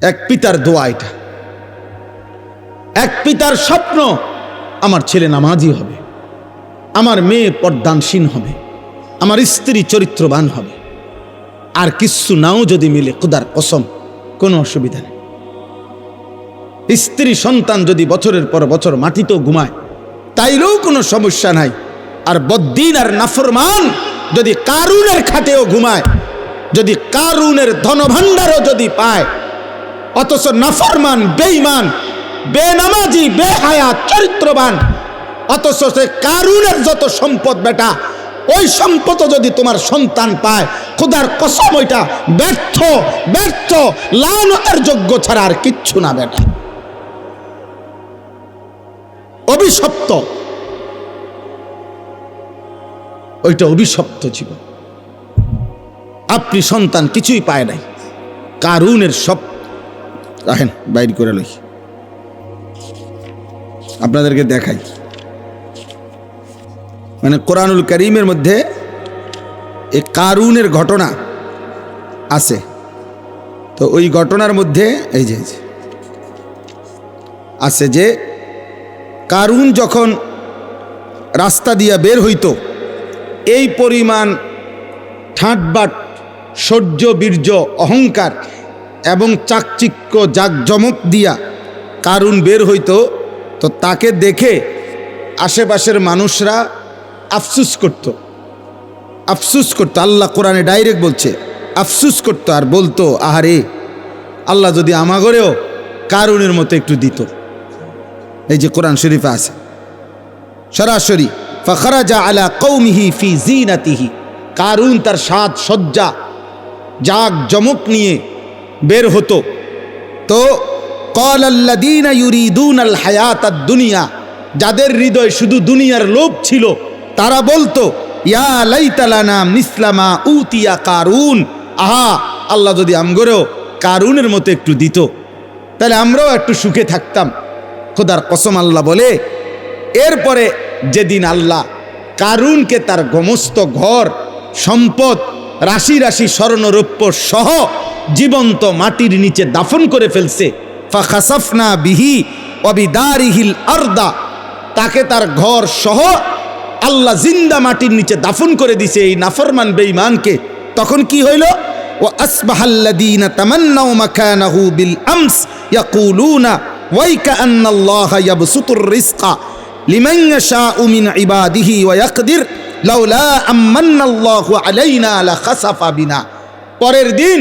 এক পিতার দোয়া এটা, এক পিতার স্বপ্ন আমার ছেলে নামাজি হবে, আমার মেয়ে পর্দানসীন হবে, আমার স্ত্রী চরিত্রবান হবে। আর কিচ্ছু নাও যদি মিলে খোদার কসম কোনো অসুবিধা নেই। স্ত্রী সন্তান যদি বছরের পর বছর মাটিতেও ঘুমায় তাইলেও কোনো সমস্যা নাই। আর বদ্দিন আর নাফরমান যদি কারুনের খাটেও ঘুমায়, যদি কারুনের ধনভাণ্ডারও যদি পায়, অথচ নাফরমান, বেঈমান, বেনামাজি, বেহায়া, চরিত্রবান, অথচ সে কারুনের যত সম্পদ বেটা, ওই সম্পদ যদি তোমার সন্তান পায়, খোদার কসম ওইটা ব্যর্থ, ব্যর্থ, লানতের যোগ্য ছাড়া আর কিচ্ছু না বেটা, অভিশপ্ত, ওইটা অভিশপ্ত জীবন। আপনি সন্তান কিছুই পায় নাই, কারুনের সব রাখেন বাইর করে লই, আপনাদেরকে দেখাই। মানে কোরআনুল কারীমের মধ্যে এই কারুনের ঘটনা আছে। তো ওই ঘটনার মধ্যে এই যে আছে যে কারুন যখন রাস্তা দিয়া বের হইতো, এই পরিমাণ ঠাটবাট, শৌর্য, বীর্য, অহংকার এবং চাকচিক্য, জাকজমক দিয়া কারুন বের হইতো। তো তাকে দেখে আশেপাশের মানুষরা আফসুস করত, আফসুস করতো। আল্লাহ কোরআনে ডাইরেক্ট বলছে, আফসুস করতো আর বলতো, আহারে আল্লাহ যদি আমাগরেও কারুনের মতো একটু দিত। এই যে কোরআন শরীফে আছে সরাসরি, ফাখরাজা আলা কওমিহি ফি জিনাতিহি, কারুন তার সাজ সজ্জা জাক জমক নিয়ে বের হতো। তো ক্বালাল্লাযীনা ইউরিদুনাল হায়াতাদ দুনিয়া, যাদের হৃদয় শুধু দুনিয়ার লোভ ছিল, তারা বলতো, ইয়া লাইতা লানা মিসলা মা উতিয়া কারুন, আহা আল্লাহ যদি আমগরেও কারুনের মতো একটু দিত, তাহলে আমরাও একটু সুখে থাকতাম। খোদার কসম আল্লাহ বলে, এরপরে যেদিন আল্লাহ কারুনকে তার সমস্ত ঘর সম্পদ, রাশি রাশি স্বর্ণরৌপ্য সহ জীবন্ত মাটির নিচে দাফন করে ফেলছে, ফাখাসাফনা বিহি ওয়া বিদারিহিল আরদা, তাকে তার ঘর সহ আল্লাহ জিন্দা মাটির নিচে দাফন করে দিছে এই নাফরমান বেঈমানকে। তখন কি হইল? ওয়া আসবাহাল্লাযীনা তামান্নাউ মাকানাহু বিল আমস ইয়াকুলুনা ওয়াইকা আন্নাল্লাহা ইয়াবসুতুর রিজকা লিমান ইয়াশাউ মিন ইবাদিহি ওয়া ইয়াকদির লাউলা আমান্নাল্লাহু আলাইনা লাখাসাফা বিনা। পরের দিন